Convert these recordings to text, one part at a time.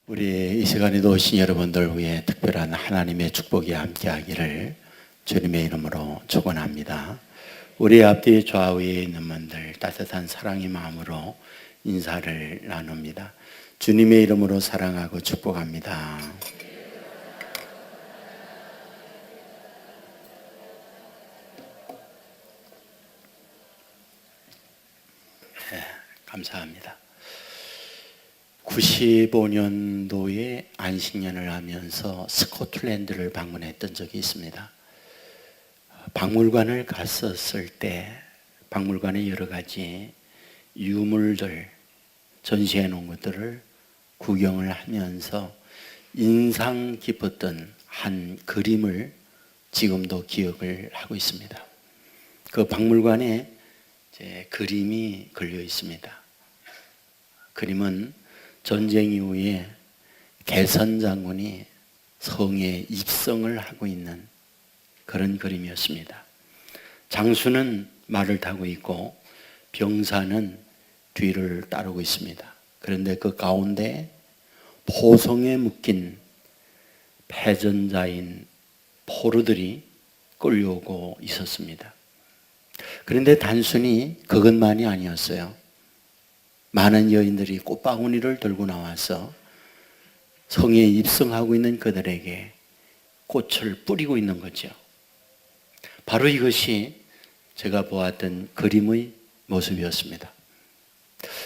우리 이 시간에도 오신 여러분들 위해 특별한 하나님의 축복이 함께하기를 주님의 이름으로 축원합니다. 우리 앞뒤 좌우에 있는 분들 따뜻한 사랑의 마음으로 인사를 나눕니다. 주님의 이름으로 사랑하고 축복합니다. 네, 감사합니다. 95년도에 안식년을 하면서 스코틀랜드를 방문했던 적이 있습니다. 박물관을 갔었을 때 박물관의 여러 가지 유물들 전시해 놓은 것들을 구경을 하면서 인상 깊었던 한 그림을 지금도 기억을 하고 있습니다. 그 박물관에 그림이 걸려 있습니다. 그림은 전쟁 이후에 개선 장군이 성에 입성을 하고 있는 그런 그림이었습니다. 장수는 말을 타고 있고 병사는 뒤를 따르고 있습니다. 그런데 그 가운데 포성에 묶인 패전자인 포로들이 끌려오고 있었습니다. 그런데 단순히 그것만이 아니었어요. 많은 여인들이 꽃바구니를 들고 나와서 성에 입성하고 있는 그들에게 꽃을 뿌리고 있는 거죠. 바로 이것이 제가 보았던 그림의 모습이었습니다.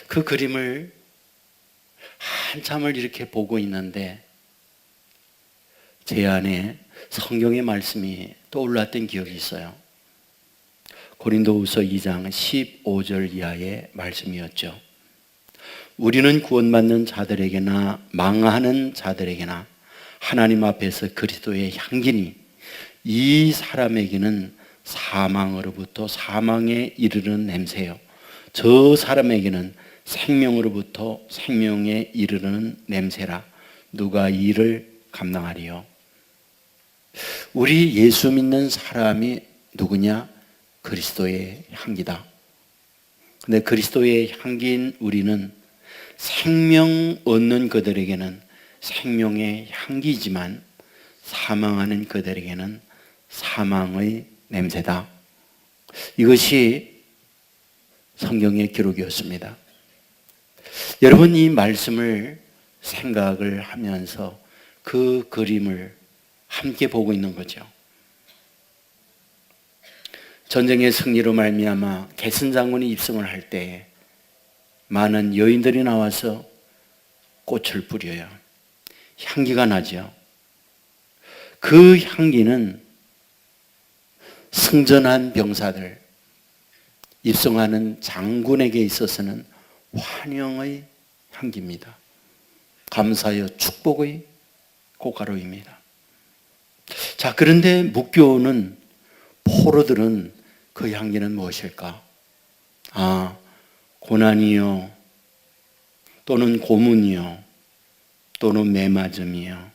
그 그림을 한참을 이렇게 보고 있는데 제 안에 성경의 말씀이 떠올랐던 기억이 있어요. 고린도후서 2장 15절 이하의 말씀이었죠. 우리는 구원받는 자들에게나 망하는 자들에게나 하나님 앞에서 그리스도의 향기니 이 사람에게는 사망으로부터 사망에 이르는 냄새요 저 사람에게는 생명으로부터 생명에 이르는 냄새라. 누가 이를 감당하리요? 우리 예수 믿는 사람이 누구냐? 그리스도의 향기다. 근데 그리스도의 향기인 우리는 생명 얻는 그들에게는 생명의 향기지만 사망하는 그들에게는 사망의 냄새다. 이것이 성경의 기록이었습니다. 여러분, 이 말씀을 생각을 하면서 그 그림을 함께 보고 있는 거죠. 전쟁의 승리로 말미암아 개선 장군이 입성을 할 때 많은 여인들이 나와서 꽃을 뿌려요. 향기가 나죠. 그 향기는 승전한 병사들, 입성하는 장군에게 있어서는 환영의 향기입니다. 감사여 축복의 꽃가루입니다. 자, 그런데 묵교는 포로들은 그 향기는 무엇일까? 고난이요, 또는 고문이요, 또는 매맞음이요,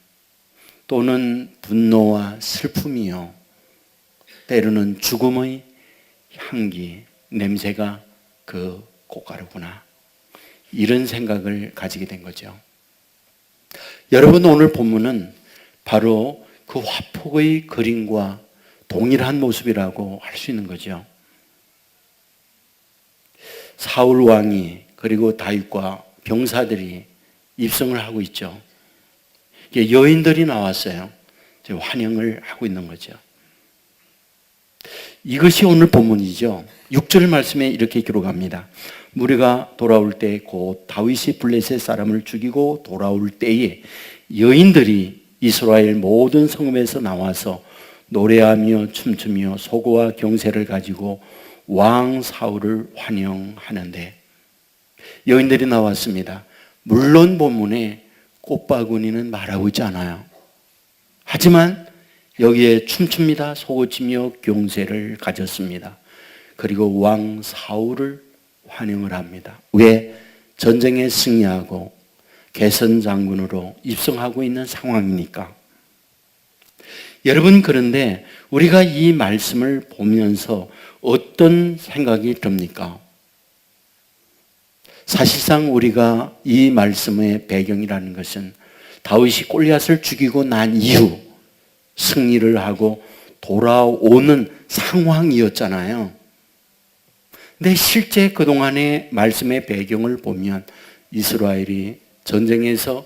또는 분노와 슬픔이요, 때로는 죽음의 향기, 냄새가 그 꽃가루구나. 이런 생각을 가지게 된 거죠. 여러분, 오늘 본문은 바로 그 화폭의 그림과 동일한 모습이라고 할 수 있는 거죠. 사울 왕이 그리고 다윗과 병사들이 입성을 하고 있죠. 여인들이 나왔어요. 환영을 하고 있는 거죠. 이것이 오늘 본문이죠. 6절 말씀에 이렇게 기록합니다. 무리가 돌아올 때 곧 다윗이 블레셋 사람을 죽이고 돌아올 때에 여인들이 이스라엘 모든 성읍에서 나와서 노래하며 춤추며 소고와 경세를 가지고 왕 사울을 환영하는데, 여인들이 나왔습니다. 물론 본문에 꽃바구니는 말하고 있지 않아요. 하지만 여기에 춤춥니다. 소고치며 경세를 가졌습니다. 그리고 왕 사울을 환영을 합니다. 왜? 전쟁에 승리하고 개선 장군으로 입성하고 있는 상황이니까. 여러분, 그런데 우리가 이 말씀을 보면서 어떤 생각이 듭니까? 사실상 우리가 이 말씀의 배경이라는 것은 다윗이 골리앗을 죽이고 난 이후 승리를 하고 돌아오는 상황이었잖아요. 근데 실제 그동안의 말씀의 배경을 보면 이스라엘이 전쟁에서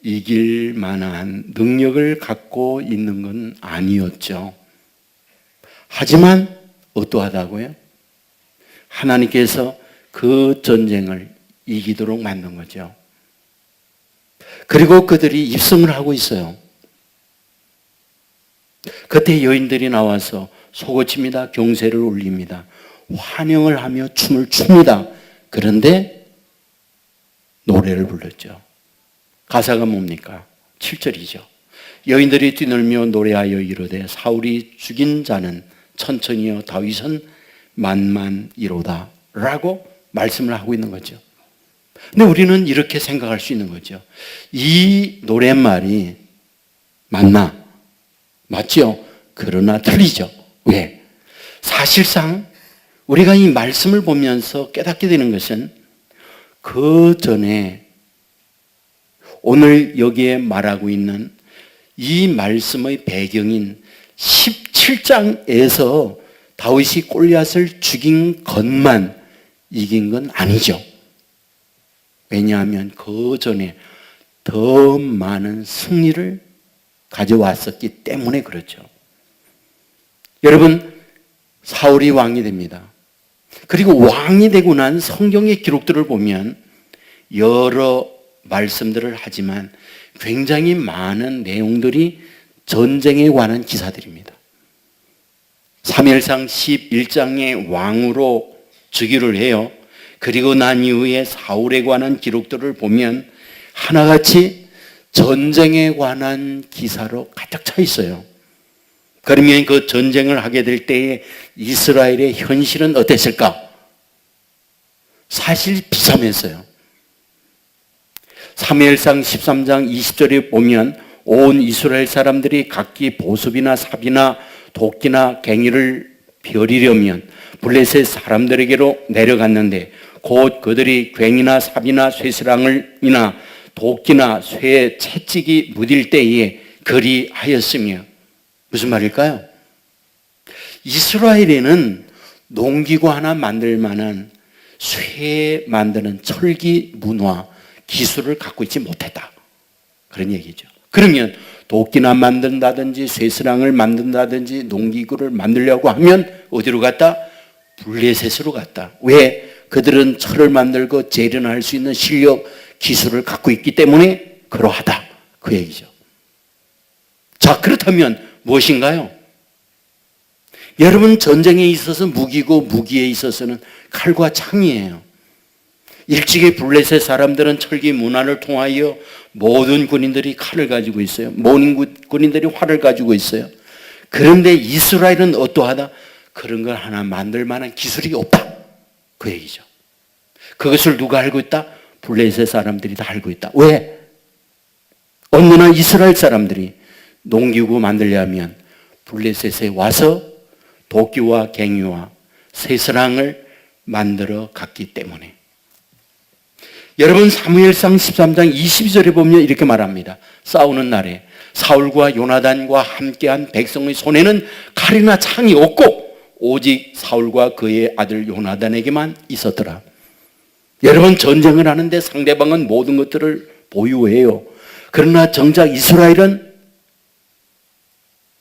이길 만한 능력을 갖고 있는 건 아니었죠. 하지만 어떠하다고요? 하나님께서 그 전쟁을 이기도록 만든 거죠. 그리고 그들이 입성을 하고 있어요. 그때 여인들이 나와서 속옷칩니다. 경세를 올립니다. 환영을 하며 춤을 춥니다. 그런데 노래를 불렀죠. 가사가 뭡니까? 7절이죠. 여인들이 뛰놀며 노래하여 이르되 사울이 죽인 자는 천천히요 다윗은 만만이로다 라고 말씀을 하고 있는 거죠. 근데 우리는 이렇게 생각할 수 있는 거죠. 이 노랫말이 맞나? 맞죠? 그러나 틀리죠. 왜? 사실상 우리가 이 말씀을 보면서 깨닫게 되는 것은 그 전에 오늘 여기에 말하고 있는 이 말씀의 배경인 17장에서 다윗이 골리앗을 죽인 것만 이긴 건 아니죠. 왜냐하면 그 전에 더 많은 승리를 가져왔었기 때문에 그렇죠. 여러분, 사울이 왕이 됩니다. 그리고 왕이 되고 난 성경의 기록들을 보면 여러 말씀들을 하지만 굉장히 많은 내용들이 전쟁에 관한 기사들입니다. 사무엘상 11장의 왕으로 즉위를 해요. 그리고 난 이후에 사울에 관한 기록들을 보면 하나같이 전쟁에 관한 기사로 가득 차 있어요. 그러면 그 전쟁을 하게 될 때에 이스라엘의 현실은 어땠을까? 사실 비참했어요. 사무엘상 13장 20절에 보면 온 이스라엘 사람들이 각기 보습이나 삽이나 도끼나 갱이를 벼리려면 블레셋 사람들에게로 내려갔는데 곧 그들이 괭이나 삽이나 쇠스랑을이나 도끼나 쇠의 채찍이 무딜 때에 그리하였으며 무슨 말일까요? 이스라엘에는 농기구 하나 만들 만한 쇠 만드는 철기 문화 기술을 갖고 있지 못했다. 그런 얘기죠. 그러면 도끼나 만든다든지 쇠스랑을 만든다든지 농기구를 만들려고 하면 어디로 갔다? 블레셋으로 갔다. 왜? 그들은 철을 만들고 재련할 수 있는 실력, 기술을 갖고 있기 때문에 그러하다. 그 얘기죠. 자, 그렇다면 무엇인가요? 여러분, 전쟁에 있어서 무기고 무기에 있어서는 칼과 창이에요. 일찍이 블레셋 사람들은 철기 문화를 통하여 모든 군인들이 칼을 가지고 있어요. 모든 군인들이 활을 가지고 있어요. 그런데 이스라엘은 어떠하다? 그런 걸 하나 만들 만한 기술이 없다. 그 얘기죠. 그것을 누가 알고 있다? 블레셋 사람들이 다 알고 있다. 왜? 어느 날 이스라엘 사람들이 농기구 만들려면 블레셋에 와서 도끼와 갱이와 쇠스랑을 만들어 갔기 때문에. 여러분, 사무엘상 13장 22절에 보면 이렇게 말합니다. 싸우는 날에 사울과 요나단과 함께한 백성의 손에는 칼이나 창이 없고 오직 사울과 그의 아들 요나단에게만 있었더라. 여러분, 전쟁을 하는데 상대방은 모든 것들을 보유해요. 그러나 정작 이스라엘은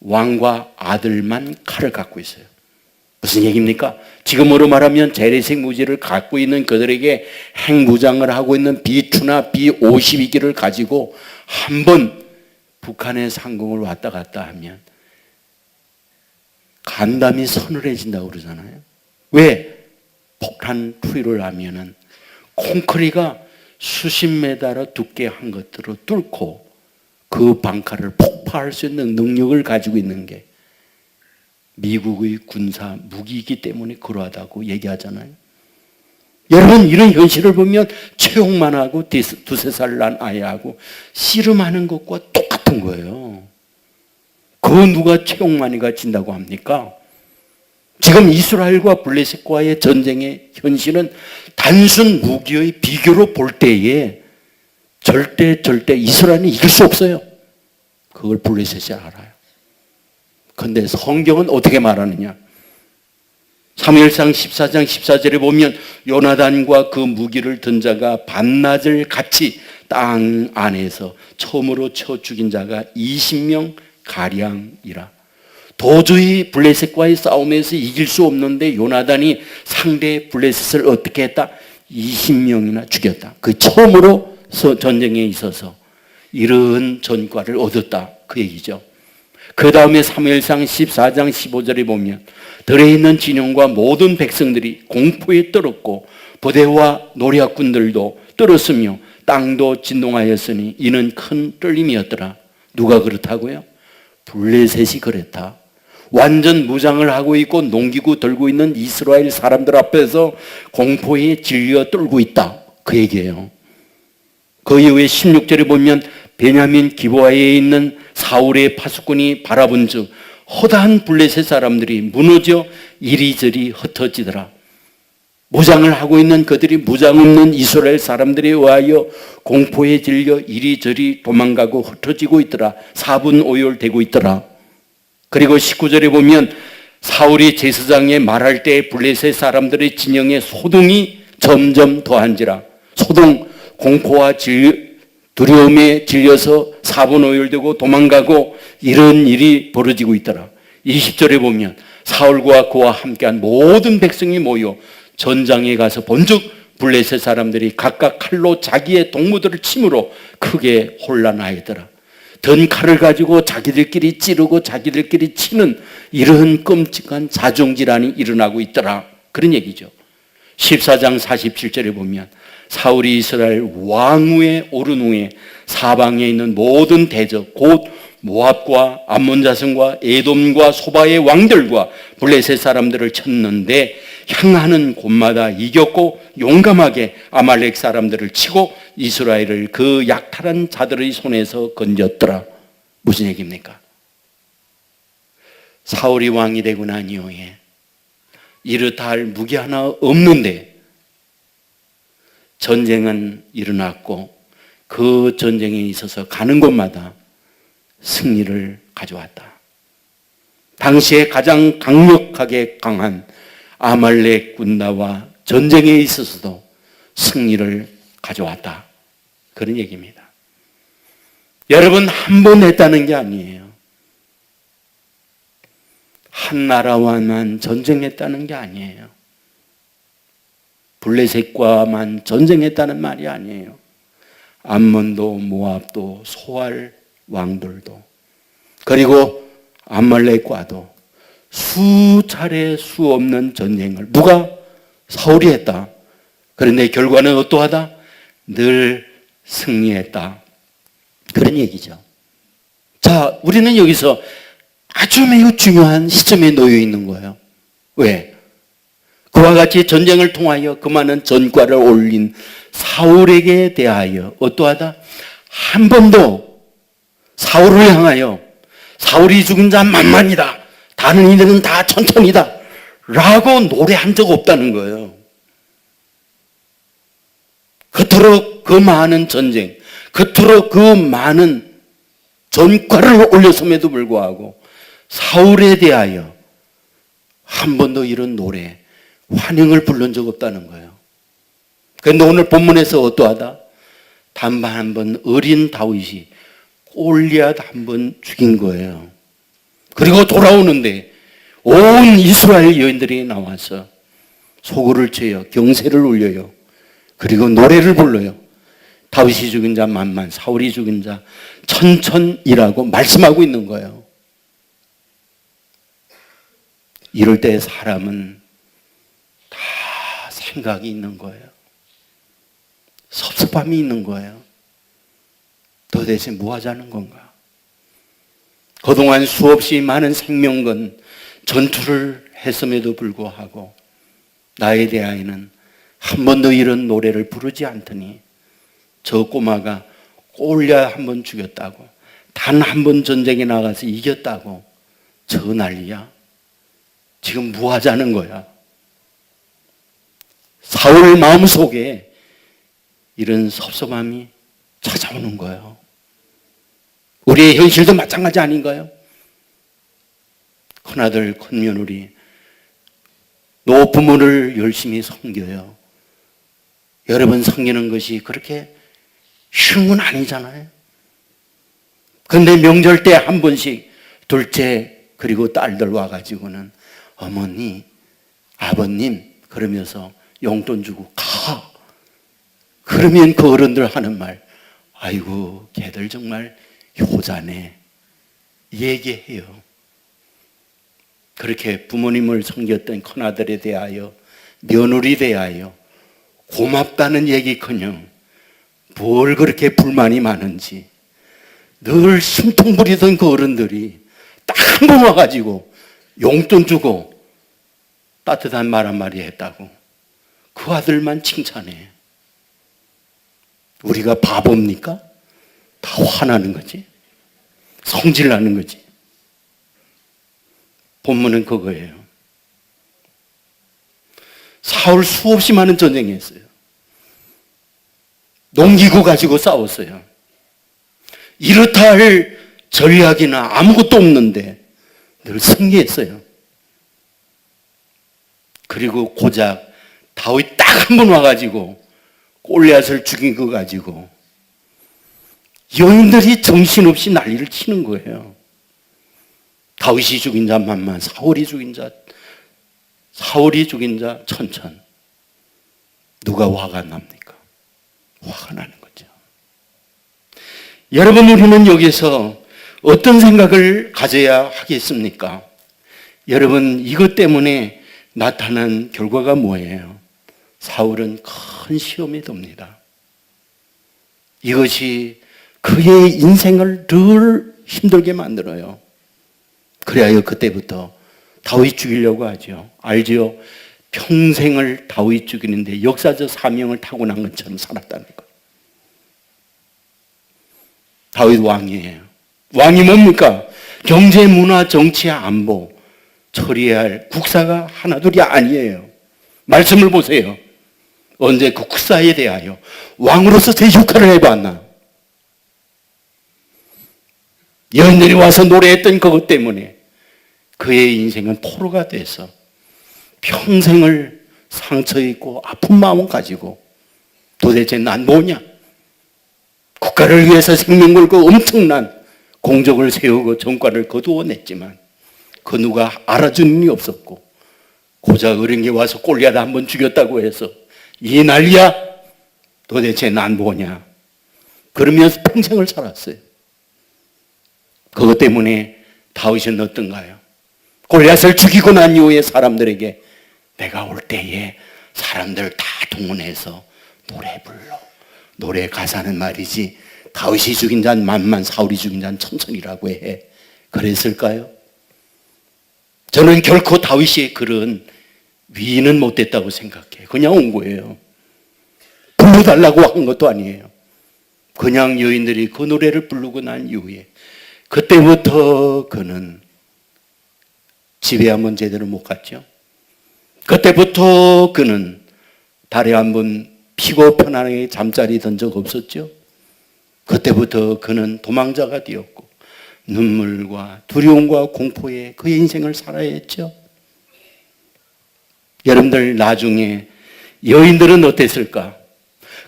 왕과 아들만 칼을 갖고 있어요. 무슨 얘기입니까? 지금으로 말하면 재래식 무기를 갖고 있는 그들에게 핵무장을 하고 있는 B2나 B52기를 가지고 한번 북한의 상공을 왔다 갔다 하면 간담이 서늘해진다고 그러잖아요. 왜? 폭탄 투입을 하면은 콘크리가 수십 메다로 두께한 것들을 뚫고 그 방칼을 폭파할 수 있는 능력을 가지고 있는 게 미국의 군사 무기이기 때문에 그러하다고 얘기하잖아요. 여러분, 이런 현실을 보면 체육만 하고 두세 살 난 아이하고 씨름하는 것과 똑같은 거예요. 그 누가 체육만이가 진다고 합니까? 지금 이스라엘과 블레셋과의 전쟁의 현실은 단순 무기의 비교로 볼 때에 절대 이스라엘은 이길 수 없어요. 그걸 블레셋이 알아요. 그런데 성경은 어떻게 말하느냐? 사무엘상 14장 14절에 보면 요나단과 그 무기를 든 자가 밤낮을 같이 땅 안에서 처음으로 쳐 죽인 자가 20명 가량이라. 도저히 블레셋과의 싸움에서 이길 수 없는데 요나단이 상대 블레셋을 어떻게 했다? 20명이나 죽였다. 그 처음으로 전쟁에 있어서 이런 전과를 얻었다. 그 얘기죠. 그 다음에 사무엘상 14장 15절에 보면 들에 있는 진영과 모든 백성들이 공포에 떨었고 부대와 노략군들도 떨었으며 땅도 진동하였으니 이는 큰 떨림이었더라. 누가 그렇다고요? 블레셋이 그랬다. 완전 무장을 하고 있고 농기구 들고 있는 이스라엘 사람들 앞에서 공포에 질려 떨고 있다. 그 얘기예요. 그 이후에 16절에 보면 베냐민 기브아에 있는 사울의 파수꾼이 바라본 즉 허다한 블레셋 사람들이 무너져 이리저리 흩어지더라. 무장을 하고 있는 그들이 무장 없는 이스라엘 사람들에 의하여 공포에 질려 이리저리 도망가고 흩어지고 있더라. 4분 오열되고 있더라. 그리고 19절에 보면 사울이 제사장에 말할 때 블레셋 사람들의 진영에 소동이 점점 더한지라. 소동, 공포와 두려움에 질려서 4분 오열되고 도망가고 이런 일이 벌어지고 있더라. 20절에 보면 사울과 그와 함께한 모든 백성이 모여 전장에 가서 본즉 블레셋 사람들이 각각 칼로 자기의 동무들을 침으로 크게 혼란하였더라. 든 칼을 가지고 자기들끼리 찌르고 자기들끼리 치는 이런 끔찍한 자중질환이 일어나고 있더라. 그런 얘기죠. 14장 47절에 보면 사울이 이스라엘 왕위에 오른 후에 사방에 있는 모든 대적 곧 모압과 암몬 자손과 에돔과 소바의 왕들과 블레셋 사람들을 쳤는데 향하는 곳마다 이겼고 용감하게 아말렉 사람들을 치고 이스라엘을 그 약탈한 자들의 손에서 건졌더라. 무슨 얘기입니까? 사울이 왕이 되고 난 이후에 이렇다 할 무기 하나 없는데 전쟁은 일어났고 그 전쟁에 있어서 가는 곳마다 승리를 가져왔다. 당시에 가장 강력하게 강한 아말렉 군대와 전쟁에 있어서도 승리를 가져왔다. 그런 얘기입니다. 여러분, 한 번 했다는 게 아니에요. 한 나라와만 전쟁했다는 게 아니에요. 블레셋과만 전쟁했다는 말이 아니에요. 암몬도 모압도 소알 왕들도 그리고 아말렉과도 수차례 수 없는 전쟁을 누가? 사울이 했다. 그런데 결과는 어떠하다? 늘 승리했다. 그런 얘기죠. 자, 우리는 여기서 아주 매우 중요한 시점에 놓여 있는 거예요. 왜? 그와 같이 전쟁을 통하여 그 많은 전과를 올린 사울에게 대하여 어떠하다? 한 번도 사울을 향하여 사울이 죽은 자 만만이다. 다른 이들은 다 천천히다. 라고 노래한 적 없다는 거예요. 그토록 그 많은 전쟁, 그토록 그 많은 전과를 올렸음에도 불구하고 사울에 대하여 한 번도 이런 노래, 환영을 부른 적 없다는 거예요. 그런데 오늘 본문에서 어떠하다? 단번 한 번 어린 다윗이 골리앗 한 번 죽인 거예요. 그리고 돌아오는데 온 이스라엘 여인들이 나와서 소고를 쳐요. 경세를 울려요. 그리고 노래를 불러요. 다윗이 죽인 자 만만, 사울이 죽인 자 천천이라고 말씀하고 있는 거예요. 이럴 때 사람은 다 생각이 있는 거예요. 섭섭함이 있는 거예요. 도대체 뭐 하자는 건가? 그동안 수없이 많은 생명건 전투를 했음에도 불구하고 나에 대하여는 한 번도 이런 노래를 부르지 않더니 저 꼬마가 골리앗 한 번 죽였다고, 단 한 번 전쟁에 나가서 이겼다고 저 난리야. 지금 뭐 하자는 거야? 사울 마음속에 이런 섭섭함이 찾아오는 거예요. 우리의 현실도 마찬가지 아닌가요? 큰아들, 큰며느리, 노부모를 열심히 섬겨요. 여러분 섬기는 것이 그렇게 쉬운 건 아니잖아요. 그런데 명절 때 한 번씩 둘째 그리고 딸들 와가지고는 어머니, 아버님 그러면서 용돈 주고 가. 그러면 그 어른들 하는 말, 아이고 걔들 정말 효자네 얘기해요. 그렇게 부모님을 섬겼던 큰아들에 대하여, 며느리 대하여 고맙다는 얘기커녕 뭘 그렇게 불만이 많은지 늘 심통 부리던 그 어른들이 딱 한 번 와가지고 용돈 주고 따뜻한 말 한마디 했다고 그 아들만 칭찬해. 우리가 바보입니까? 다 화나는 거지. 성질나는 거지. 본문은 그거예요. 사울 수없이 많은 전쟁이 했어요. 농기구 가지고 싸웠어요. 이렇다 할 전략이나 아무것도 없는데 늘 승리했어요. 그리고 고작 다윗 딱 한 번 와가지고 골리앗을 죽인 거 가지고 여인들이 정신없이 난리를 치는 거예요. 다윗이 죽인 자 만만, 사울이 죽인 자 천천. 누가 화가 납니까? 화가 나는 거죠. 여러분, 우리는 여기서 어떤 생각을 가져야 하겠습니까? 여러분, 이것 때문에 나타난 결과가 뭐예요? 사울은 큰 시험에 듭니다. 이것이 그의 인생을 늘 힘들게 만들어요. 그래야 그때부터 다윗 죽이려고 하죠. 알지요? 평생을 다윗 죽이는데 역사적 사명을 타고난 것처럼 살았다는 거. 다윗 왕이에요. 왕이 뭡니까? 경제, 문화, 정치, 안보 처리해야 할 국사가 하나둘이 아니에요. 말씀을 보세요. 언제 그 국사에 대하여 왕으로서 제 역할을 해봤나? 여인들이 와서 노래했던 그것 때문에 그의 인생은 포로가 돼서 평생을 상처 입고 아픈 마음을 가지고 도대체 난 뭐냐? 국가를 위해서 생명 걸고 엄청난 공적을 세우고 전과를 거두어냈지만 그 누가 알아주는 이 없었고 고작 어린 게 와서 골리앗 한번 죽였다고 해서 이 난리야? 도대체 난 뭐냐? 그러면서 평생을 살았어요. 그것 때문에 다윗은 어떤가요? 골리앗을 죽이고 난 이후에 사람들에게 내가 올 때에 사람들 다 동원해서 노래 불러. 노래 가사는 말이지 다윗이 죽인 자는 만만, 사울이 죽인 자는 천천이라고 해. 그랬을까요? 저는 결코 다윗이 그런 위인은 못됐다고 생각해요. 그냥 온 거예요. 불러달라고 한 것도 아니에요. 그냥 여인들이 그 노래를 부르고 난 이후에 그때부터 그는 집에 한번 제대로 못 갔죠. 그때부터 그는 달에 한번 피고 편안하게 잠자리 든 적 없었죠. 그때부터 그는 도망자가 되었고 눈물과 두려움과 공포에 그의 인생을 살아야 했죠. 여러분들 나중에 여인들은 어땠을까?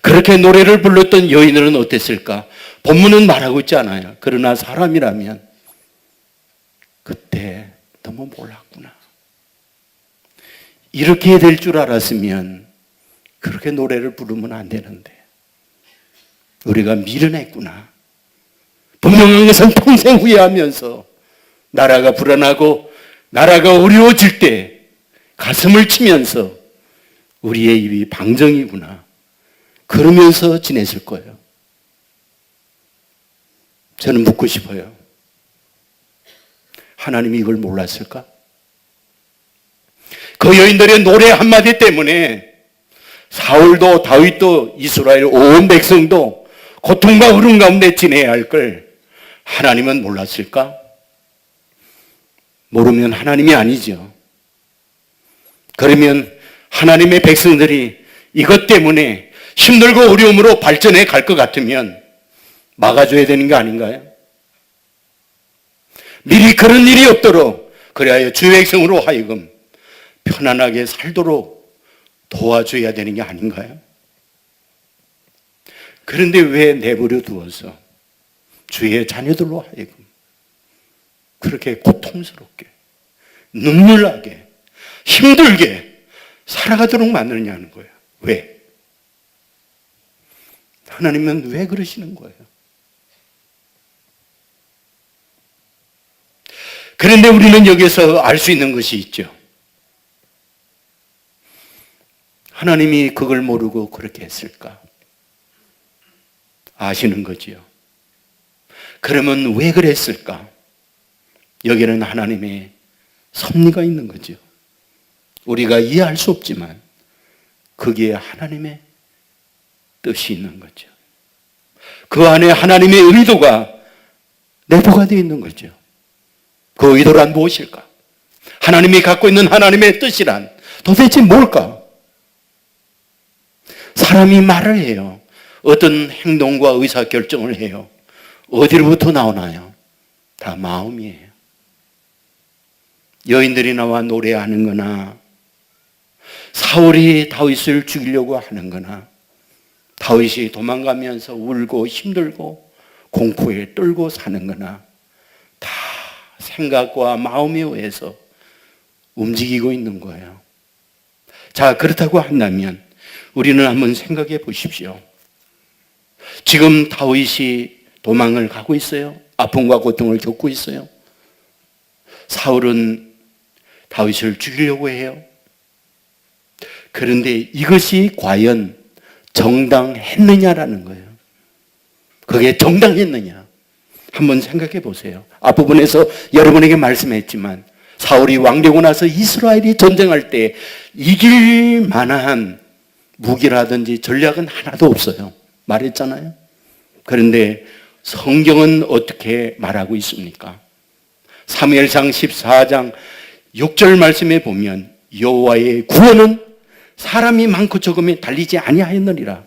그렇게 노래를 불렀던 여인들은 어땠을까? 본문은 말하고 있지 않아요. 그러나 사람이라면 그때 너무 몰랐구나. 이렇게 될 줄 알았으면 그렇게 노래를 부르면 안 되는데 우리가 미련했구나. 분명한 것은 평생 후회하면서 나라가 불안하고 나라가 어려워질 때 가슴을 치면서 우리의 입이 방정이구나. 그러면서 지냈을 거예요. 저는 묻고 싶어요. 하나님이 이걸 몰랐을까? 그 여인들의 노래 한마디 때문에 사울도 다윗도 이스라엘 온 백성도 고통과 어려움 가운데 지내야 할 걸 하나님은 몰랐을까? 모르면 하나님이 아니죠. 그러면 하나님의 백성들이 이것 때문에 힘들고 어려움으로 발전해 갈 것 같으면 막아줘야 되는 게 아닌가요? 미리 그런 일이 없도록 그래야 주의 백성으로 하여금 편안하게 살도록 도와줘야 되는 게 아닌가요? 그런데 왜 내버려 두어서 주의 자녀들로 하여금 그렇게 고통스럽게 눈물나게 힘들게 살아가도록 만드느냐는 거예요. 왜? 하나님은 왜 그러시는 거예요? 그런데 우리는 여기서 알 수 있는 것이 있죠. 하나님이 그걸 모르고 그렇게 했을까? 아시는 거지요. 그러면 왜 그랬을까? 여기는 하나님의 섭리가 있는 거죠. 우리가 이해할 수 없지만 거기에 하나님의 뜻이 있는 거죠. 그 안에 하나님의 의도가 내포가 되어 있는 거죠. 그 의도란 무엇일까? 하나님이 갖고 있는 하나님의 뜻이란 도대체 뭘까? 사람이 말을 해요. 어떤 행동과 의사결정을 해요. 어디로부터 나오나요? 다 마음이에요. 여인들이 나와 노래하는 거나 사울이 다윗을 죽이려고 하는 거나 다윗이 도망가면서 울고 힘들고 공포에 떨고 사는 거나 다 생각과 마음에 의해서 움직이고 있는 거예요. 자, 그렇다고 한다면 우리는 한번 생각해 보십시오. 지금 다윗이 도망을 가고 있어요. 아픔과 고통을 겪고 있어요. 사울은 다윗을 죽이려고 해요. 그런데 이것이 과연 정당했느냐라는 거예요. 그게 정당했느냐? 한번 생각해 보세요. 앞부분에서 여러분에게 말씀했지만 사울이 왕되고 나서 이스라엘이 전쟁할 때 이길 만한 무기라든지 전략은 하나도 없어요. 말했잖아요. 그런데 성경은 어떻게 말하고 있습니까? 사무엘상 14장 6절 말씀에 보면 여호와의 구원은 사람이 많고 적음에 달리지 아니하였느니라.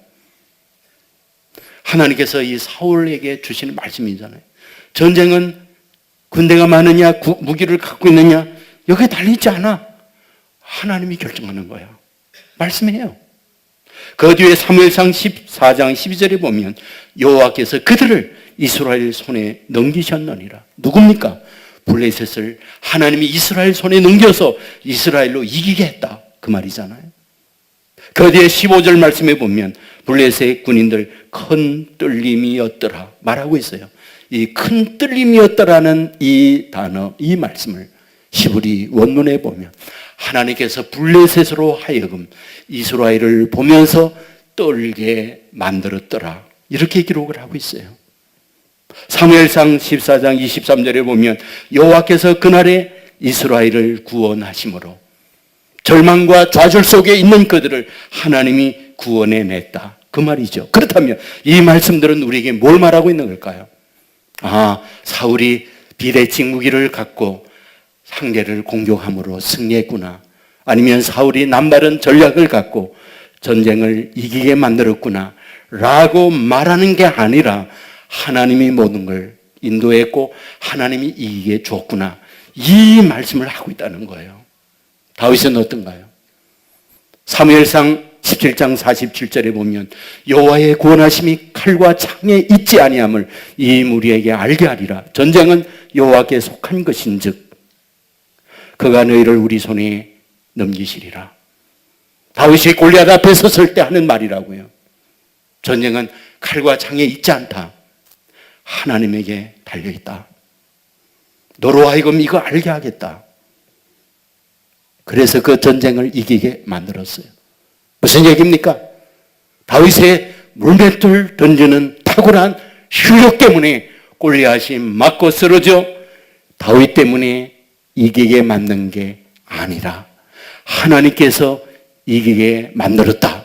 하나님께서 이 사울에게 주시는 말씀이잖아요. 전쟁은 군대가 많으냐 무기를 갖고 있느냐 여기에 달리지 않아. 하나님이 결정하는 거예요. 말씀해요. 그 뒤에 사무엘상 14장 12절에 보면 여호와께서 그들을 이스라엘 손에 넘기셨느니라. 누굽니까? 블레셋을 하나님이 이스라엘 손에 넘겨서 이스라엘로 이기게 했다. 그 말이잖아요. 그 뒤에 15절 말씀에 보면 블레셋 군인들 큰 떨림이었더라 말하고 있어요. 이 큰 떨림이었더라는 이 단어, 이 말씀을 히브리 원문에 보면 하나님께서 블레셋으로 하여금 이스라엘을 보면서 떨게 만들었더라 이렇게 기록을 하고 있어요. 사무엘상 14장 23절에 보면 여호와께서 그날에 이스라엘을 구원하심으로 절망과 좌절 속에 있는 그들을 하나님이 구원해냈다 그 말이죠. 그렇다면 이 말씀들은 우리에게 뭘 말하고 있는 걸까요? 사울이 비대칭 무기를 갖고 상대를 공격함으로 승리했구나. 아니면 사울이 남다른 전략을 갖고 전쟁을 이기게 만들었구나 라고 말하는 게 아니라 하나님이 모든 걸 인도했고 하나님이 이기게 줬구나 이 말씀을 하고 있다는 거예요. 다윗은 어떤가요? 사무엘상 17장 47절에 보면 여호와의 구원하심이 칼과 창에 있지 아니함을 이 무리에게 알게 하리라. 전쟁은 여호와께 속한 것인즉 그가 너희를 우리 손에 넘기시리라. 다윗이 골리앗 앞에 섰을 때 하는 말이라고요. 전쟁은 칼과 창에 있지 않다. 하나님에게 달려있다. 너로 하여금 이거 알게 하겠다. 그래서 그 전쟁을 이기게 만들었어요. 무슨 얘기입니까? 다윗의 물맷돌 던지는 탁월한 실력 때문에 골리앗이 맞고 쓰러져 다윗 때문에 이기게 만든 게 아니라 하나님께서 이기게 만들었다.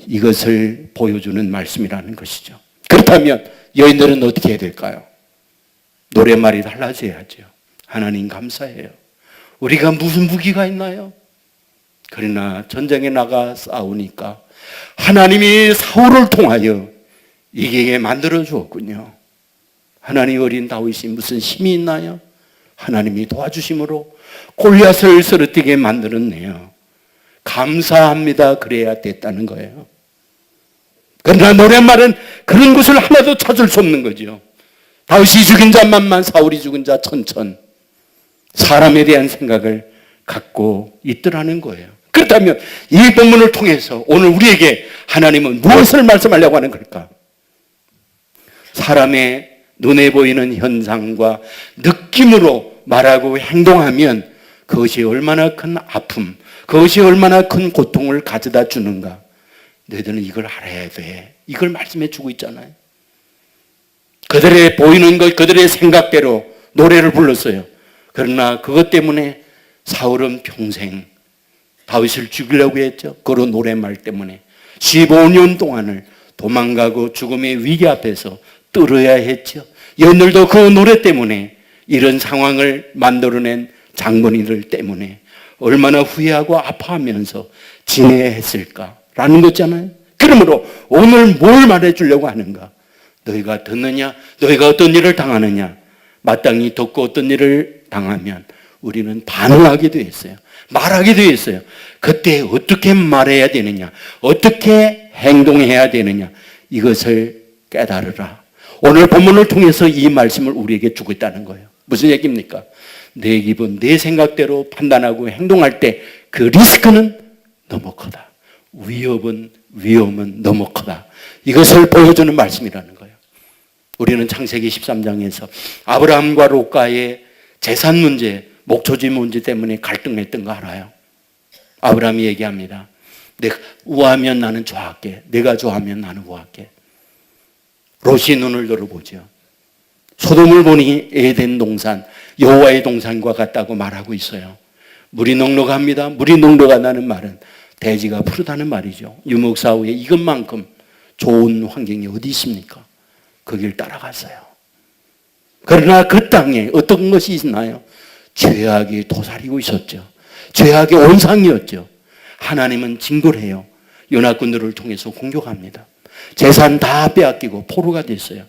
이것을 보여주는 말씀이라는 것이죠. 그렇다면 여인들은 어떻게 해야 될까요? 노랫말이 달라져야죠. 하나님 감사해요. 우리가 무슨 무기가 있나요? 그러나 전쟁에 나가 싸우니까 하나님이 사울을 통하여 이기게 만들어 주었군요. 하나님 어린 다윗이 무슨 힘이 있나요? 하나님이 도와주심으로 골리앗을 쓰러뜨리게 만들었네요. 감사합니다. 그래야 됐다는 거예요. 그러나 노랫말은 그런 것을 하나도 찾을 수 없는 거죠. 다윗이 죽인 자 만만, 사울이 죽은 자 천천. 사람에 대한 생각을 갖고 있더라는 거예요. 그렇다면 이 본문을 통해서 오늘 우리에게 하나님은 무엇을 말씀하려고 하는 걸까? 사람의 눈에 보이는 현상과 느낌으로 말하고 행동하면 그것이 얼마나 큰 아픔, 그것이 얼마나 큰 고통을 가져다 주는가. 너희들은 이걸 알아야 돼. 이걸 말씀해 주고 있잖아요. 그들의 보이는 것, 그들의 생각대로 노래를 불렀어요. 그러나 그것 때문에 사울은 평생 다윗을 죽이려고 했죠. 그런 노랫말 때문에 15년 동안을 도망가고 죽음의 위기 앞에서 떨어야 했죠. 오늘도 그 노래 때문에 이런 상황을 만들어낸 장본인들 때문에 얼마나 후회하고 아파하면서 지내야 했을까라는 거잖아요. 그러므로 오늘 뭘 말해주려고 하는가? 너희가 듣느냐? 너희가 어떤 일을 당하느냐? 마땅히 듣고 어떤 일을 당하면 우리는 반응하게 되어 있어요. 말하게 되어 있어요. 그때 어떻게 말해야 되느냐? 어떻게 행동해야 되느냐? 이것을 깨달으라. 오늘 본문을 통해서 이 말씀을 우리에게 주고 있다는 거예요. 무슨 얘기입니까? 내 기분, 내 생각대로 판단하고 행동할 때 그 리스크는 너무 크다. 위험은 너무 크다. 이것을 보여주는 말씀이라는 거예요. 우리는 창세기 13장에서 아브라함과 롯과의 재산 문제, 목초지 문제 때문에 갈등했던 거 알아요? 아브라함이 얘기합니다. 내가 우하면 나는 좋아할게. 내가 좋아하면 나는 우할게. 롯이 눈을 들어보죠. 소돔을 보니 에덴 동산, 여호와의 동산과 같다고 말하고 있어요. 물이 넉넉합니다. 물이 넉넉하다는 말은 대지가 푸르다는 말이죠. 유목사후에 이것만큼 좋은 환경이 어디 있습니까? 거길 따라갔어요. 그러나 그 땅에 어떤 것이 있나요? 죄악이 도사리고 있었죠. 죄악의 온상이었죠. 하나님은 징벌해요. 연합군들을 통해서 공격합니다. 재산 다 빼앗기고 포로가 됐어요.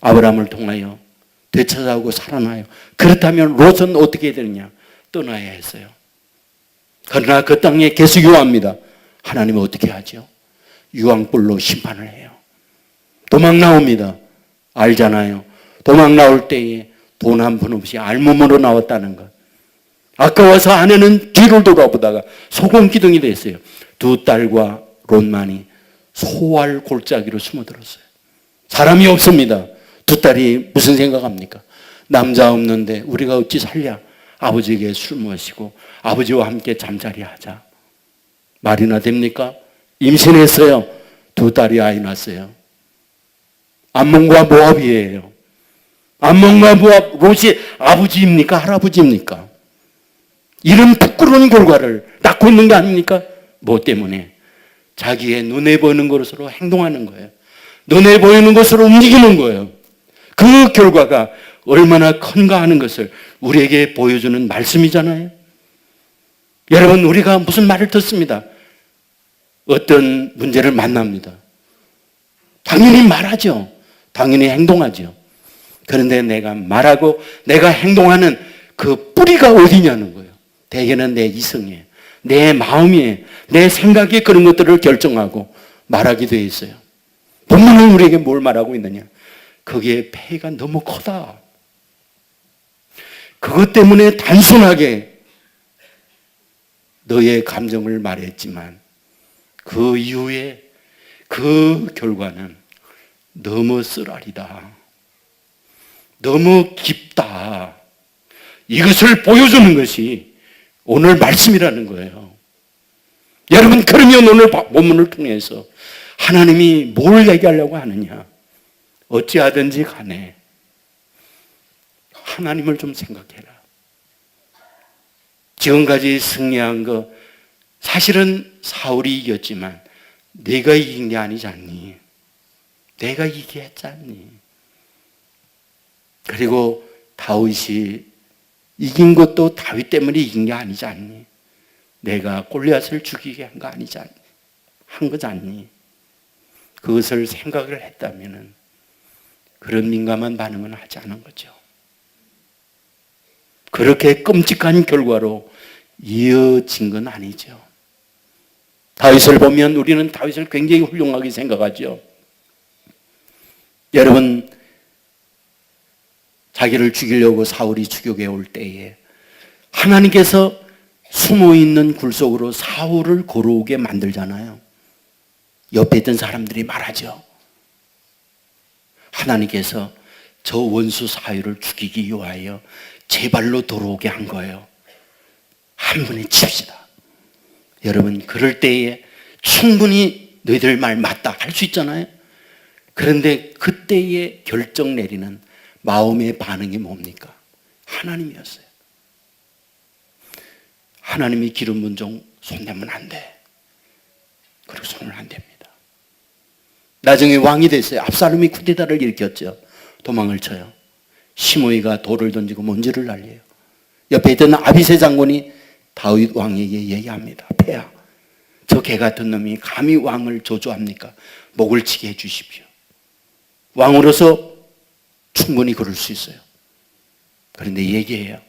아브라함을 통하여 되찾아오고 살아나요. 그렇다면 롯은 어떻게 되느냐? 떠나야 했어요. 그러나 그 땅에 계속 유합니다. 하나님은 어떻게 하죠? 유황불로 심판을 해요. 도망 나옵니다. 알잖아요. 도망 나올 때에 돈 한 푼 없이 알몸으로 나왔다는 것. 아까워서 아내는 뒤를 돌아보다가 소금 기둥이 됐어요. 두 딸과 롯만이 소알 골짜기로 숨어들었어요. 사람이 없습니다. 두 딸이 무슨 생각합니까? 남자 없는데 우리가 어찌 살랴? 아버지에게 술 마시고 아버지와 함께 잠자리 하자. 말이나 됩니까? 임신했어요. 두 딸이 아이 낳았어요. 암몬과 모압이에요. 암몬과 모압, 롯이 아버지입니까? 할아버지입니까? 이런 부끄러운 결과를 낳고 있는 게 아닙니까? 뭐 때문에? 자기의 눈에 보이는 것으로 행동하는 거예요. 눈에 보이는 것으로 움직이는 거예요. 그 결과가 얼마나 큰가 하는 것을 우리에게 보여주는 말씀이잖아요. 여러분, 우리가 무슨 말을 듣습니다. 어떤 문제를 만납니다. 당연히 말하죠. 당연히 행동하죠. 그런데 내가 말하고 내가 행동하는 그 뿌리가 어디냐는 거예요. 대개는 내 이성이에요. 내 마음이에요. 내 생각이 그런 것들을 결정하고 말하게 되어 있어요. 본문은 우리에게 뭘 말하고 있느냐? 거기에 폐해가 너무 크다. 그것 때문에 단순하게 너의 감정을 말했지만 그 이후에 그 결과는 너무 쓰라리다. 너무 깊다. 이것을 보여주는 것이 오늘 말씀이라는 거예요. 여러분, 그러면 오늘 본문을 통해서 하나님이 뭘 얘기하려고 하느냐? 어찌하든지 간에 하나님을 좀 생각해라. 지금까지 승리한 거 사실은 사울이 이겼지만 내가 이긴 게 아니지 않니? 내가 이기게 했잖니? 그리고 다윗이 이긴 것도 다윗 때문에 이긴 게 아니지 않니? 내가 골리앗을 죽이게 한 거 아니지 않니? 한 거지 않니? 그것을 생각을 했다면 그런 민감한 반응은 하지 않은 거죠. 그렇게 끔찍한 결과로 이어진 건 아니죠. 다윗을 보면 우리는 다윗을 굉장히 훌륭하게 생각하죠. 여러분, 자기를 죽이려고 사울이 추격해 올 때에 하나님께서 숨어있는 굴 속으로 사울을 걸어오게 만들잖아요. 옆에 있던 사람들이 말하죠. 하나님께서 저 원수 사울을 죽이기 위하여 제 발로 돌아오게 한 거예요. 한 번에 칩시다. 여러분, 그럴 때에 충분히 너희들 말 맞다 할 수 있잖아요. 그런데 그때에 결정 내리는 마음의 반응이 뭡니까? 하나님이었어요. 하나님이 기름 분 종 손대면 안 돼. 그리고 손을 안 댑니다. 나중에 왕이 됐어요. 압살롬이 쿠데타를 일으켰죠. 도망을 쳐요. 시므이가 돌을 던지고 먼지를 날려요. 옆에 있던 아비새 장군이 다윗 왕에게 얘기합니다. 폐하, 저 개 같은 놈이 감히 왕을 저주합니까? 목을 치게 해 주십시오. 왕으로서 충분히 그럴 수 있어요. 그런데 얘기해요.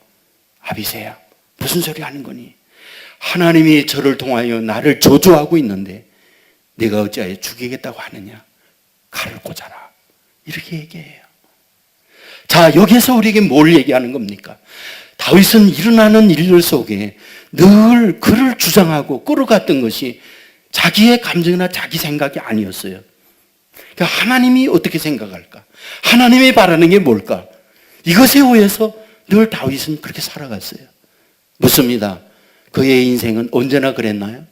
아비새야, 무슨 소리 하는 거니? 하나님이 저를 통하여 나를 저주하고 있는데 네가 어찌하여 죽이겠다고 하느냐? 칼을 꽂아라. 이렇게 얘기해요. 자, 여기서 우리에게 뭘 얘기하는 겁니까? 다윗은 일어나는 일들 속에 늘 그를 주장하고 끌어갔던 것이 자기의 감정이나 자기 생각이 아니었어요. 그러니까 하나님이 어떻게 생각할까? 하나님이 바라는 게 뭘까? 이것에 의해서 늘 다윗은 그렇게 살아갔어요. 묻습니다. 그의 인생은 언제나 그랬나요?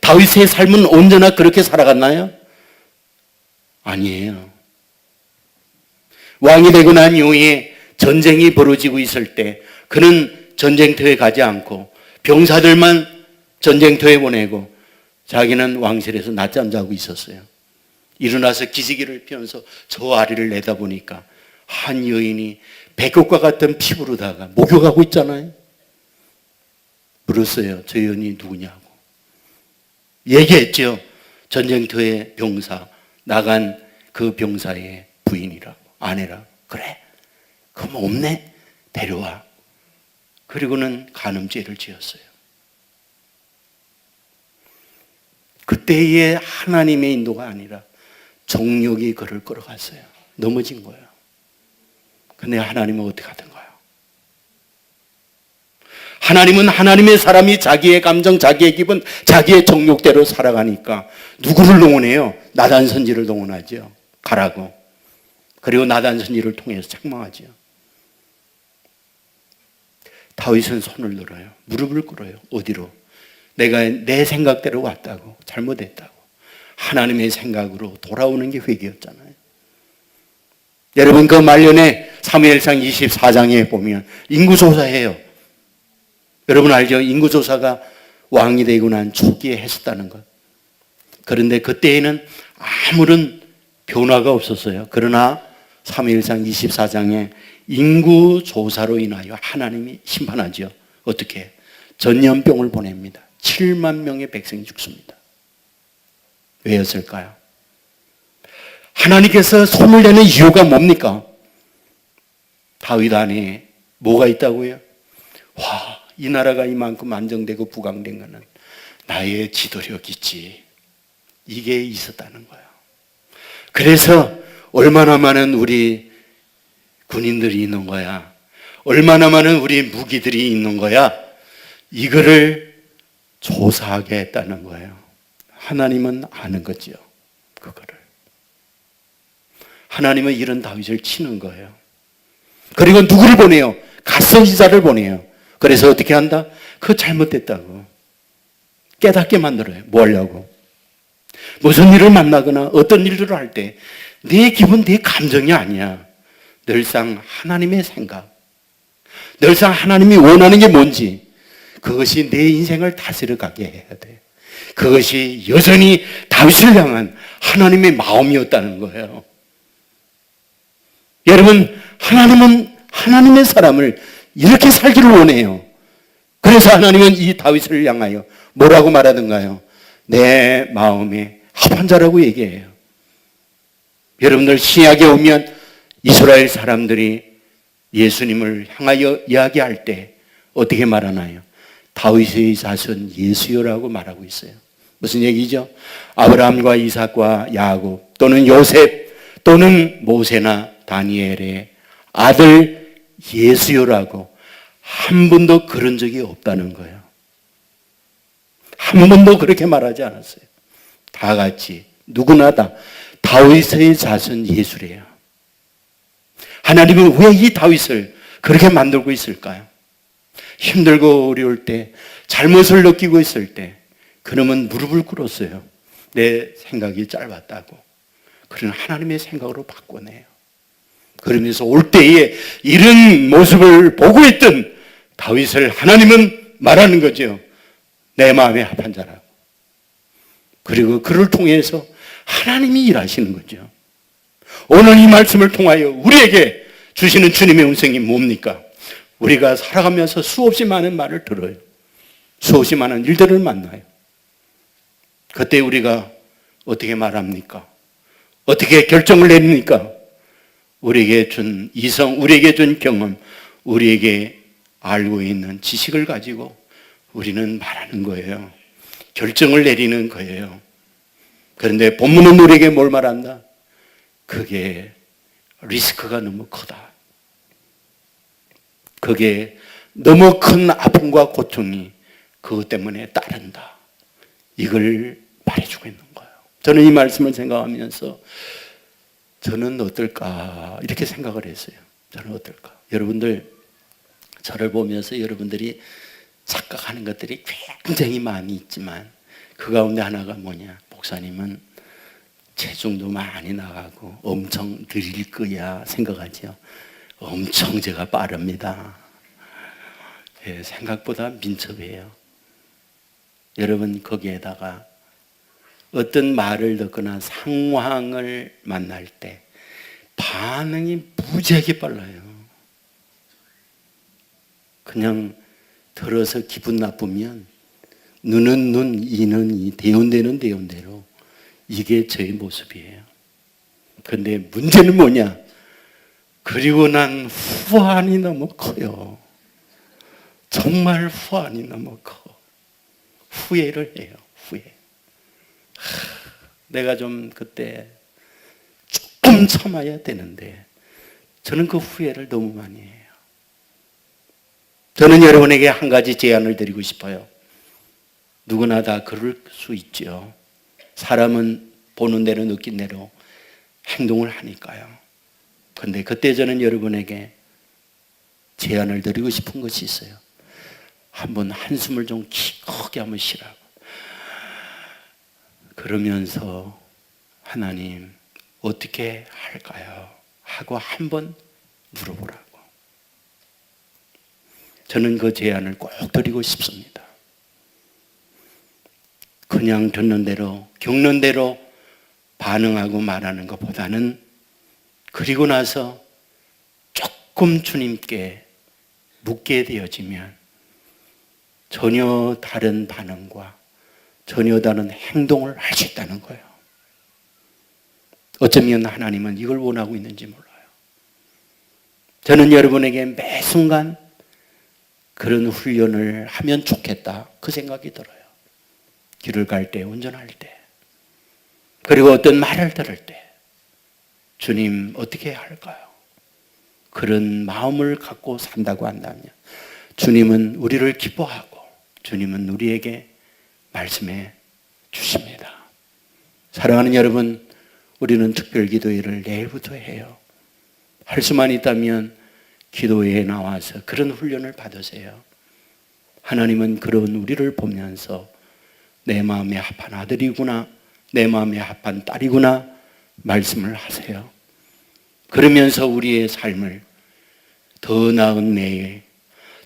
다윗의 삶은 언제나 그렇게 살아갔나요? 아니에요. 왕이 되고 난 이후에 전쟁이 벌어지고 있을 때 그는 전쟁터에 가지 않고 병사들만 전쟁터에 보내고 자기는 왕실에서 낮잠 자고 있었어요. 일어나서 기지개를 펴면서 저 아래를 내다보니까 한 여인이 백옥과 같은 피부로다가 목욕하고 있잖아요. 물었어요. 저 여인이 누구냐고. 얘기했죠. 전쟁터의 병사, 나간 그 병사의 부인이라고, 아내라고. 그래, 그럼 없네? 데려와. 그리고는 간음죄를 지었어요. 그때의 하나님의 인도가 아니라 정욕이 그를 끌어갔어요. 넘어진 거예요. 근데 하나님은 어떻게 하던가요? 하나님은 하나님의 사람이 자기의 감정, 자기의 기분, 자기의 정욕대로 살아가니까 누구를 동원해요? 나단 선지를 동원하죠. 가라고. 그리고 나단 선지를 통해서 책망하죠. 다윗은 손을 들어요. 무릎을 꿇어요. 어디로? 내가 내 생각대로 왔다고, 잘못했다고. 하나님의 생각으로 돌아오는 게 회개였잖아요. 여러분, 그 말년에 사무엘상 24장에 보면 인구조사해요. 여러분 알죠? 인구조사가 왕이 되고 난 초기에 했었다는 것. 그런데 그때에는 아무런 변화가 없었어요. 그러나 사무엘상 24장에 인구조사로 인하여 하나님이 심판하죠. 어떻게? 전염병을 보냅니다. 7만 명의 백성이 죽습니다. 왜였을까요? 하나님께서 손을 내는 이유가 뭡니까? 다윗 안에 뭐가 있다고요? 와, 이 나라가 이만큼 안정되고 부강된 것은 나의 지도력이지. 이게 있었다는 거예요. 그래서 얼마나 많은 우리 군인들이 있는 거야. 얼마나 많은 우리 무기들이 있는 거야. 이거를 조사하게 했다는 거예요. 하나님은 아는 거죠. 그거를. 하나님은 이런 다윗을 치는 거예요. 그리고 누구를 보내요? 갓선지자를 보내요. 그래서 어떻게 한다? 그거 잘못됐다고 깨닫게 만들어요. 뭐 하려고? 무슨 일을 만나거나 어떤 일들을 할 때 내 기분, 내 감정이 아니야. 늘상 하나님의 생각, 늘상 하나님이 원하는 게 뭔지 그것이 내 인생을 다스려 가게 해야 돼. 그것이 여전히 다윗을 향한 하나님의 마음이었다는 거예요. 여러분, 하나님은 하나님의 사람을 이렇게 살기를 원해요. 그래서 하나님은 이 다윗을 향하여 뭐라고 말하던가요? 내 마음에 합한 자라고 얘기해요. 여러분들 신약에 오면 이스라엘 사람들이 예수님을 향하여 이야기할 때 어떻게 말하나요? 다윗의 자손 예수여라고 말하고 있어요. 무슨 얘기죠? 아브라함과 이삭과 야곱 또는 요셉 또는 모세나 다니엘의 아들 예수여라고 한 번도 그런 적이 없다는 거예요. 한 번도 그렇게 말하지 않았어요. 다 같이 누구나 다 다윗의 자손 예수래요. 하나님은 왜 이 다윗을 그렇게 만들고 있을까요? 힘들고 어려울 때, 잘못을 느끼고 있을 때 그놈은 무릎을 꿇었어요. 내 생각이 짧았다고. 그런 하나님의 생각으로 바꿔내요. 그러면서 올 때에 이런 모습을 보고 있던 다윗을 하나님은 말하는 거죠. 내 마음에 합한 자라고. 그리고 그를 통해서 하나님이 일하시는 거죠. 오늘 이 말씀을 통하여 우리에게 주시는 주님의 음성이 뭡니까? 우리가 살아가면서 수없이 많은 말을 들어요. 수없이 많은 일들을 만나요. 그때 우리가 어떻게 말합니까? 어떻게 결정을 내립니까? 우리에게 준 이성, 우리에게 준 경험, 우리에게 알고 있는 지식을 가지고 우리는 말하는 거예요. 결정을 내리는 거예요. 그런데 본문은 우리에게 뭘 말한다? 그게 리스크가 너무 크다. 그게 너무 큰 아픔과 고통이 그것 때문에 따른다. 이걸 말해주고 있는 거예요. 저는 이 말씀을 생각하면서 저는 어떨까 이렇게 생각을 했어요. 저는 어떨까. 여러분들 저를 보면서 여러분들이 착각하는 것들이 굉장히 많이 있지만 그 가운데 하나가 뭐냐. 목사님은 체중도 많이 나가고 엄청 느릴 거야 생각하죠. 엄청 제가 빠릅니다. 예, 생각보다 민첩해요. 여러분 거기에다가 어떤 말을 듣거나 상황을 만날 때 반응이 무지하게 빨라요. 그냥 들어서 기분 나쁘면 눈은 눈, 이는 이, 대운대는 대운대로 이게 저의 모습이에요. 그런데 문제는 뭐냐? 그리고 난 후환이 너무 커요. 정말 후환이 너무 커. 후회를 해요. 후회. 내가 좀 그때 조금 참아야 되는데 저는 그 후회를 너무 많이 해요. 저는 여러분에게 한 가지 제안을 드리고 싶어요. 누구나 다 그럴 수 있죠. 사람은 보는 대로 느낀 대로 행동을 하니까요. 그런데 그때 저는 여러분에게 제안을 드리고 싶은 것이 있어요. 한번 한숨을 좀 크게 한번 쉬라고. 그러면서 하나님 어떻게 할까요? 하고 한번 물어보라고. 저는 그 제안을 꼭 드리고 싶습니다. 그냥 듣는 대로 겪는 대로 반응하고 말하는 것보다는 그리고 나서 조금 주님께 묻게 되어지면 전혀 다른 반응과 전혀 다른 행동을 할 수 있다는 거예요. 어쩌면 하나님은 이걸 원하고 있는지 몰라요. 저는 여러분에게 매 순간 그런 훈련을 하면 좋겠다 그 생각이 들어요. 길을 갈 때, 운전할 때, 그리고 어떤 말을 들을 때 주님 어떻게 할까요? 그런 마음을 갖고 산다고 한다면 주님은 우리를 기뻐하고 주님은 우리에게 말씀해 주십니다. 사랑하는 여러분, 우리는 특별기도회를 내일부터 해요. 할 수만 있다면 기도회에 나와서 그런 훈련을 받으세요. 하나님은 그런 우리를 보면서 내 마음에 합한 아들이구나, 내 마음에 합한 딸이구나 말씀을 하세요. 그러면서 우리의 삶을 더 나은 내일,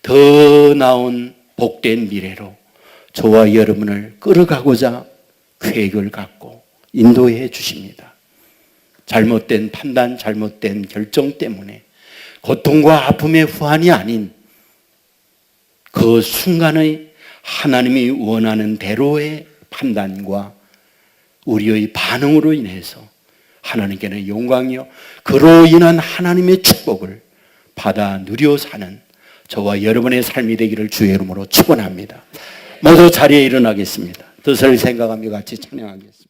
더 나은 복된 미래로 저와 여러분을 끌어가고자 계획을 갖고 인도해 주십니다. 잘못된 판단, 잘못된 결정 때문에 고통과 아픔의 후환이 아닌 그 순간의 하나님이 원하는 대로의 판단과 우리의 반응으로 인해서 하나님께는 영광이요 그로 인한 하나님의 축복을 받아 누려 사는 저와 여러분의 삶이 되기를 주의 이름으로 축원합니다. 모두 자리에 일어나겠습니다. 뜻을 생각하며 같이 찬양하겠습니다.